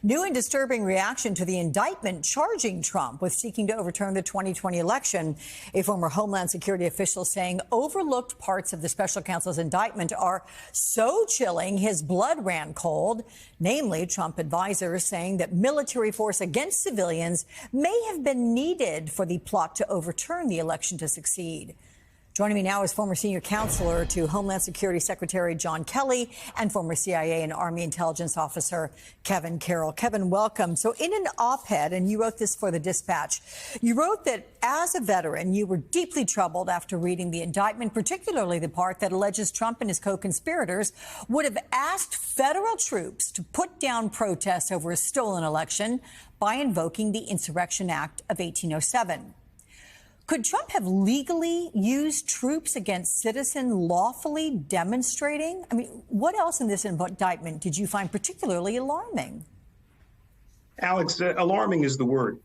New and disturbing reaction to the indictment charging Trump with seeking to overturn the 2020 election. A former Homeland Security official saying overlooked parts of the special counsel's indictment are so chilling his blood ran cold. Namely, Trump advisors saying that military force against civilians may have been needed for the plot to overturn the election to succeed. Joining me now is former senior counselor to Homeland Security Secretary John Kelly and former CIA and Army intelligence officer Kevin Carroll. Kevin, welcome. So in an op-ed, and you wrote this for the Dispatch, you wrote that as a veteran, you were deeply troubled after reading the indictment, particularly the part that alleges Trump and his co-conspirators would have asked federal troops to put down protests over a stolen election by invoking the Insurrection Act of 1807. Could Trump have legally used troops against citizens lawfully demonstrating? I mean, what else in this indictment did you find particularly alarming? Alex, alarming is the word.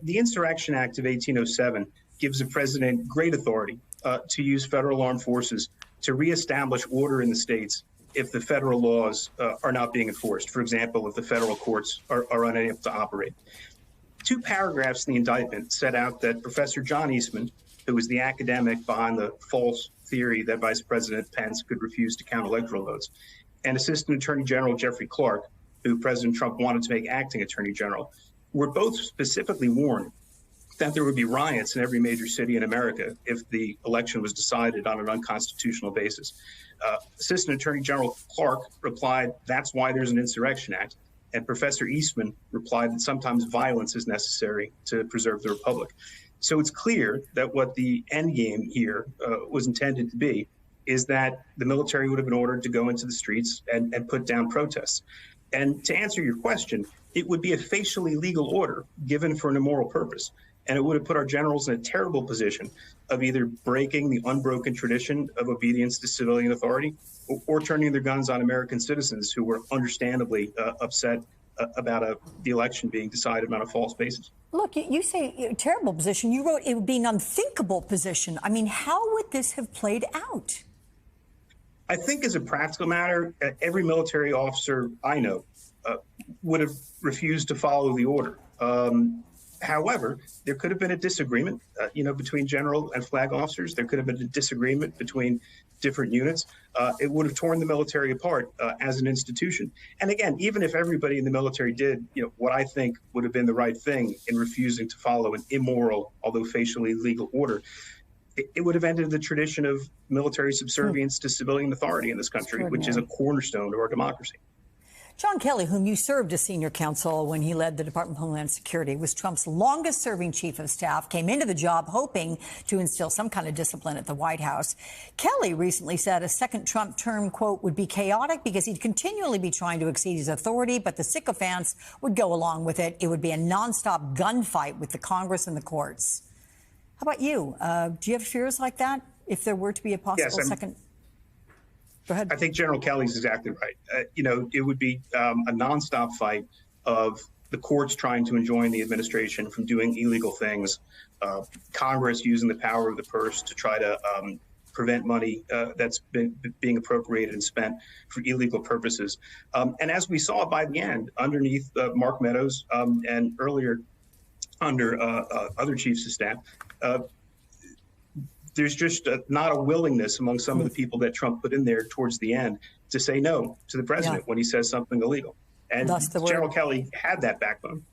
The Insurrection Act of 1807 gives the president great authority to use federal armed forces to reestablish order in the states if the federal laws are not being enforced. For example, if the federal courts are unable to operate. Two paragraphs in the indictment set out that Professor John Eastman, who was the academic behind the false theory that Vice President Pence could refuse to count electoral votes, and Assistant Attorney General Jeffrey Clark, who President Trump wanted to make acting Attorney General, were both specifically warned that there would be riots in every major city in America if the election was decided on an unconstitutional basis. Assistant Attorney General Clark replied, "That's why there's an Insurrection Act." And Professor Eastman replied that sometimes violence is necessary to preserve the republic. So it's clear that what the end game here was intended to be is that the military would have been ordered to go into the streets and put down protests. And to answer your question, it would be a facially legal order given for an immoral purpose. And it would have put our generals in a terrible position of either breaking the unbroken tradition of obedience to civilian authority or turning their guns on American citizens who were understandably upset about the election being decided on a false basis. Look, you say terrible position. You wrote it would be an unthinkable position. I mean, how would this have played out? I think as a practical matter, every military officer I know would have refused to follow the order. However, there could have been a disagreement, between general and flag officers. There could have been a disagreement between different units. It would have torn the military apart as an institution. And again, even if everybody in the military did, what I think would have been the right thing in refusing to follow an immoral, although facially legal order, it would have ended the tradition of military subservience to civilian authority in this country, which is a cornerstone of our democracy. John Kelly, whom you served as senior counsel when he led the Department of Homeland Security, was Trump's longest-serving chief of staff, came into the job hoping to instill some kind of discipline at the White House. Kelly recently said a second Trump term, quote, would be chaotic because he'd continually be trying to exceed his authority, but the sycophants would go along with it. It would be a nonstop gunfight with the Congress and the courts. How about you? Do you have fears like that if there were to be a possible second? Go ahead. I think General Kelly's exactly right. It would be a nonstop fight of the courts trying to enjoin the administration from doing illegal things, Congress using the power of the purse to try to prevent money that's been being appropriated and spent for illegal purposes. And as we saw by the end, underneath Mark Meadows and earlier under other chiefs of staff, there's just not a willingness among some of the people that Trump put in there towards the end to say no to the president when he says something illegal. And General Kelly had that backbone.